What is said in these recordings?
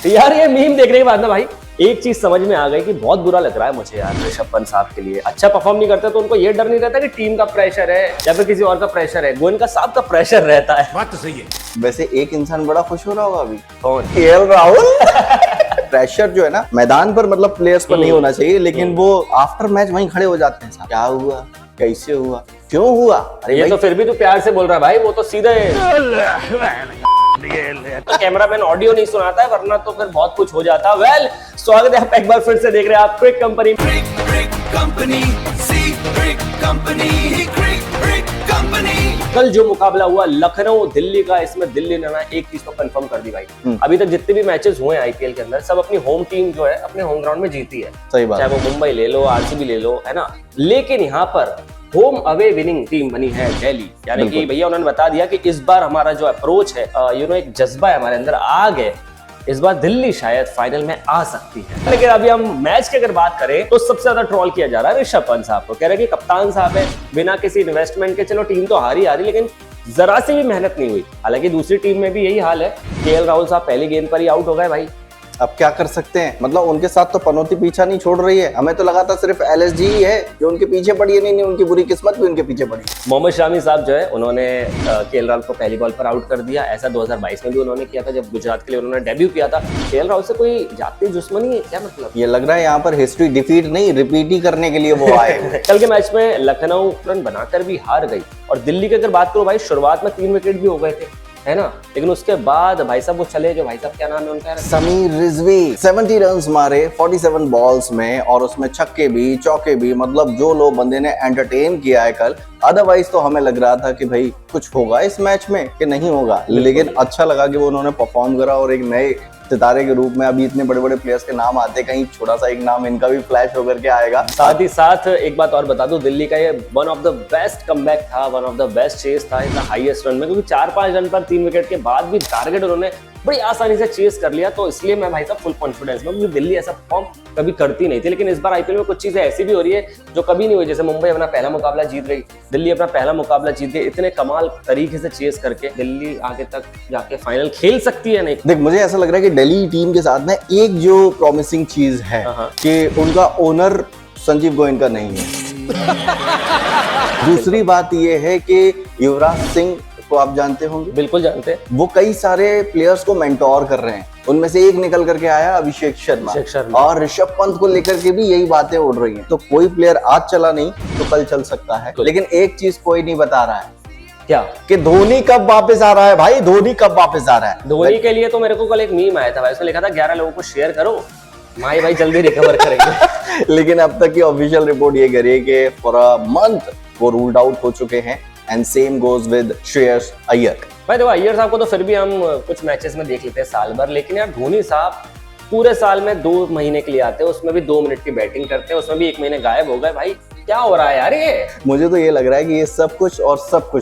यार ये मीम देखने के बाद ना भाई एक चीज समझ में आ गई कि बहुत बुरा लग रहा है मुझे यार ऋषभ पंत साहब के लिए। अच्छा परफॉर्म नहीं करते तो उनको ये डर नहीं रहता कि टीम का प्रेशर है या फिर किसी और का प्रेशर है, गोयनका साहब का प्रेशर रहता है। बात तो सही है। वैसे एक इंसान बड़ा खुश हो रहा होगा अभी, कौन? केएल राहुल। प्रेशर जो है ना मैदान पर मतलब प्लेयर्स पर नहीं होना चाहिए, लेकिन वो आफ्टर मैच वहीं खड़े हो जाते हैं। क्या हुआ, कैसे हुआ, क्यों हुआ? अरे ये तो फिर भी तू प्यार से बोल रहा है भाई, वो तो सीधे तो कैमरामैन ऑडियो नहीं सुनाता है, वरना तो फिर बहुत कुछ हो जाता। वेल स्वागत है, आप एक बार फिर से देख रहे हैं आप क्रिक कंपनी। कल जो मुकाबला हुआ लखनऊ दिल्ली का, इसमें दिल्ली ने ना एक चीज तो कंफर्म कर दी भाई, अभी तक जितने भी मैचेस हुए हैं आईपीएल के अंदर सब अपनी होम टीम जो है अपने होम ग्राउंड में जीती है। सही बात, चाहे वो मुंबई ले लो, आरसीबी ले लो, है ना। लेकिन यहाँ पर होम अवे विनिंग टीम बनी है दिल्ली, यानी कि भैया उन्होंने बता दिया कि इस बार हमारा जो अप्रोच है एक जज्बा है हमारे अंदर, आग है, इस बार दिल्ली शायद फाइनल में आ सकती है। लेकिन अभी हम मैच की अगर बात करें तो सबसे ज्यादा ट्रोल किया जा रहा है ऋषभ पंत साहब को। कह रहे हैं कि कप्तान साहब है, बिना किसी इन्वेस्टमेंट के, चलो टीम तो हारी लेकिन जरा सी भी मेहनत नहीं हुई। हालांकि दूसरी टीम में भी यही हाल है, केएल राहुल साहब पहली गेंद पर ही आउट हो गए भाई। अब क्या कर सकते हैं, मतलब उनके साथ तो पनौती पीछा नहीं छोड़ रही है। हमें तो लगा था सिर्फ एलएसजी ही है जो उनके पीछे पड़ी है, नहीं उनकी बुरी किस्मत भी उनके पीछे पड़ी। मोहम्मद शामी साहब जो है उन्होंने केएल राहुल को पहली बॉल पर आउट कर दिया। ऐसा 2022 में भी उन्होंने किया था जब गुजरात के लिए उन्होंने डेब्यू किया था। केएल राहुल से कोई जाती दुश्मनी है क्या? मतलब ये लग रहा है यहाँ पर हिस्ट्री डिफीट नहीं रिपीट ही करने के लिए वो आए। कल के मैच में लखनऊ रन बनाकर भी हार गई, और दिल्ली की अगर बात करो भाई, शुरुआत में 3 विकेट भी हो गए थे, है ना, लेकिन उसके बाद भाई साहब वो चले, जो भाई साहब क्या नाम है उनका, समीर रिजवी 70 रन्स मारे 47 बॉल्स में, और उसमें छक्के भी चौके भी। मतलब जो लोग बंदे ने एंटरटेन किया है कल, अदरवाइज तो हमें लग रहा था कि भाई कुछ होगा इस मैच में कि नहीं होगा, लेकिन अच्छा लगा कि वो उन्होंने परफॉर्म करा और एक नए सितारे के रूप में। अभी इतने बड़े बड़े प्लेयर्स के नाम आते, कहीं छोटा सा एक नाम इनका भी फ्लैश होकर के आएगा। साथ ही साथ एक बात और बता दूं, दिल्ली का ये one of the best comeback था, one of the best chase था इन द हाईएस्ट रन में, क्योंकि 4-5 रन पर 3 विकेट के बाद भी टारगेट उन्होंने बड़ी आसानी से चेस कर लिया। तो इसलिए मैं भाई साहब फुल कॉन्फिडेंस में, क्योंकि दिल्ली ऐसा परफॉर्म कभी करती नहीं थी। लेकिन इस बार आईपीएल में कुछ चीजें ऐसी भी हो रही है जो कभी नहीं हुई, जैसे मुंबई अपना पहला मुकाबला जीत गई, दिल्ली अपना पहला मुकाबला जीत गई, इतने कमाल तरीके से चेस करके दिल्ली आगे तक जाके फाइनल खेल सकती है। नहीं देख, मुझे ऐसा लग रहा है कि दिल्ली टीम के साथ में एक जो प्रॉमिसिंग चीज है कि उनका ओनर संजीव गोयनका नहीं है। दूसरी बात ये है कि युवराज सिंह को आप जानते होंगे, बिल्कुल जानते हैं, वो कई सारे प्लेयर्स को मेंटोर कर रहे हैं। उनमें से एक निकल करके आया अभिषेक शर्मा, और ऋषभ पंत को लेकर के भी यही बातें उड़ रही हैं। तो कोई प्लेयर आज चला नहीं तो कल चल सकता है, लेकिन एक चीज कोई नहीं बता रहा है, क्या कि धोनी कब वापस आ रहा है। भाई धोनी कब वापस आ रहा है? धोनी के लिए तो मेरे को कल एक मीम आया था भाई, उसमें लिखा था 11 लोगों को शेयर करो, माई भाई जल्दी रिकवर करेंगे। लेकिन अब तक की ऑफिशियल रिपोर्ट ये करी है कि फॉर अ मंथ वो रूल्ड आउट हो चुके हैं, and same goes with Shreyas Iyer. भाई देखो, अय्यर साहब को तो फिर भी हम कुछ मैचेस में देख लेते हैं साल भर, लेकिन यार धोनी साहब पूरे साल में 2 महीने के लिए आते हैं, उसमें भी 2 मिनट की बैटिंग करते हैं, उसमें भी 1 महीने गायब हो गए। भाई क्या हो रहा है यार ये? मुझे तो ये लग रहा है कि ये सब कुछ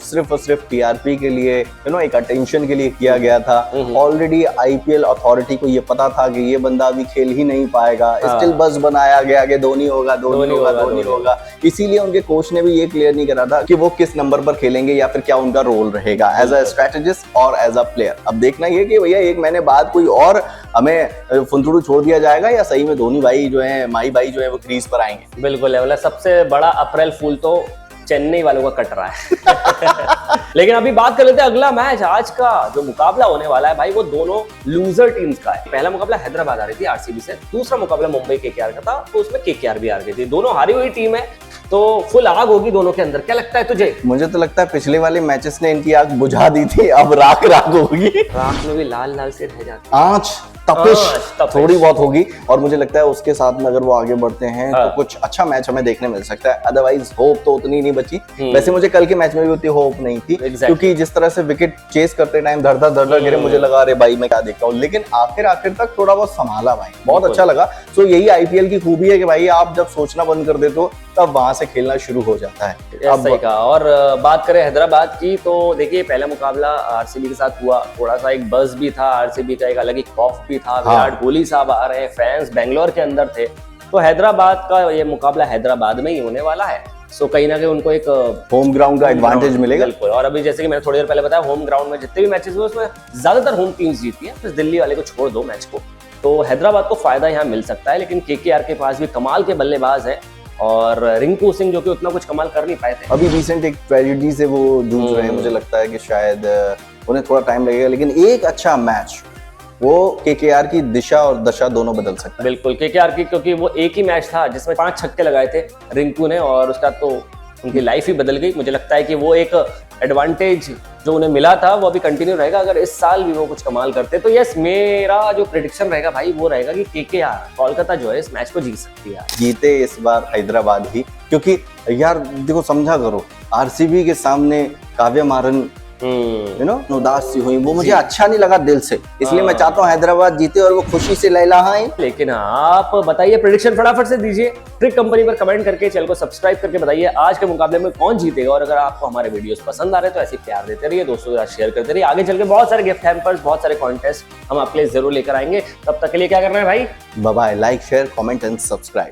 सिर्फ और सिर्फ टीआरपी के लिए, एक अटेंशन के लिए किया गया था। ऑलरेडी आईपीएल अथॉरिटी को ये पता था कि ये बंदा अभी खेल ही नहीं पाएगा, स्टिल बस बनाया गया कि धोनी होगा। इसीलिए उनके कोच ने भी ये क्लियर नहीं करा था कि वो किस नंबर पर खेलेंगे या फिर क्या उनका रोल रहेगा एज अ स्ट्रेटेजिस्ट और एज अ प्लेयर। अब देखना ये कि भैया 1 महीने बाद कोई और हमें फुंसुड़ू छोड़ दिया जाएगा या सही में धोनी भाई जो है, माही भाई जो है, वो क्रीज पर आएंगे। बिल्कुल है, सबसे बड़ा अप्रैल फूल तो चेन्नई वालों का कट रहा है। लेकिन अभी बात कर लेते हैं अगला मैच। आज का जो मुकाबला होने वाला है भाई, वो दोनों लूजर टीम्स का है। पहला मुकाबला हैदराबाद आ रही थी आरसीबी से, दूसरा मुकाबला मुंबई केकेआर का था, तो उसमें केकेआर भी हार गई थी। दोनों हारी हुई टीम है, तो फुल आग होगी दोनों के अंदर। क्या लगता है तुझे? मुझे तो लगता है पिछले वाले मैचेस ने इनकी आग बुझा दी थी, अब राख होगी। राख में भी लाल लाल से रह जाती, आंच तपिश थोड़ी बहुत होगी, और मुझे लगता है उसके साथ में अगर वो आगे बढ़ते हैं तो कुछ अच्छा मैच हमें देखने मिल सकता है। अदरवाइज होप तो उतनी नहीं बची। वैसे मुझे कल के मैच में भी उतनी होप नहीं थी, क्योंकि जिस तरह से विकेट चेस करते टाइम धड़ धड़ गिरे, मुझे लगा अरे भाई मैं क्या देखता हूँ, लेकिन आखिर तक थोड़ा बहुत संभाला भाई, बहुत अच्छा लगा। सो यही आईपीएल की खूबी है कि भाई आप जब सोचना बंद कर देते हो तब वहां से खेलना शुरू हो जाता है। सही कहा। और बात करें हैदराबाद की, तो देखिए पहला मुकाबला आरसीबी के साथ हुआ, थोड़ा सा एक बज़ भी था, आरसीबी का एक अलग ही खौफ भी था। विराट कोहली साहब आ रहे हैं, फैंस बेंगलोर के अंदर थे, तो हैदराबाद का ये मुकाबला हैदराबाद में ही होने वाला है। सो कहीं ना कहीं उनको एक होम ग्राउंड का एडवांटेज मिलेगा। बिल्कुल। और अभी जैसे कि मैंने थोड़ी देर पहले बताया, होम ग्राउंड में जितने भी मैचेस हुए उसमें ज्यादातर होम टीम्स जीती है, बस दिल्ली वाले को छोड़ दो मैच को। तो हैदराबाद को फायदा यहाँ मिल सकता है, लेकिन केकेआर के पास भी कमाल के बल्लेबाज हैं और रिंकू सिंह जो कि उतना कुछ कमाल कर नहीं पाए थे। अभी रिसेंट एक ट्रेजेडी से वो जूझ रहे हैं, मुझे लगता है कि शायद उन्हें थोड़ा टाइम लगेगा, लेकिन एक अच्छा मैच वो केकेआर की दिशा और दशा दोनों बदल सकता है। बिल्कुल केकेआर की, क्योंकि वो एक ही मैच था जिसमें 5 छक्के लगाए थे रिंकू ने, और उसका तो उनकी लाइफ ही बदल गई। मुझे लगता है कि वो एक एडवांटेज जो उन्हें मिला था वो अभी कंटिन्यू रहेगा। अगर इस साल भी वो कुछ कमाल करते तो यस, मेरा जो प्रेडिक्शन रहेगा भाई वो रहेगा कि केकेआर कोलकाता जो है इस मैच को जीत सकती है। जीते इस बार हैदराबाद ही, क्योंकि यार देखो समझा करो, आरसीबी के सामने काव्या मारन उदास सी हुई, वो मुझे अच्छा नहीं लगा दिल से, इसलिए मैं चाहता हूँ हैदराबाद जीते और वो खुशी से लहलहाएं। लेकिन आप बताइए प्रेडिक्शन फटाफट से दीजिए, ट्रिक कंपनी पर कमेंट करके चैनल को सब्सक्राइब करके बताइए आज के मुकाबले में कौन जीतेगा। और अगर आपको हमारे वीडियोस पसंद आ रहे हैं तो ऐसे प्यार देते रहिए, दोस्तों के साथ शेयर करते रहिए। आगे चल के बहुत सारे गिफ्ट हैम्पर्स, बहुत सारे कॉन्टेस्ट हम आपके लिए जरूर लेकर आएंगे। तब तक के लिए क्या करना है भाई? Bye bye, like share comment and subscribe.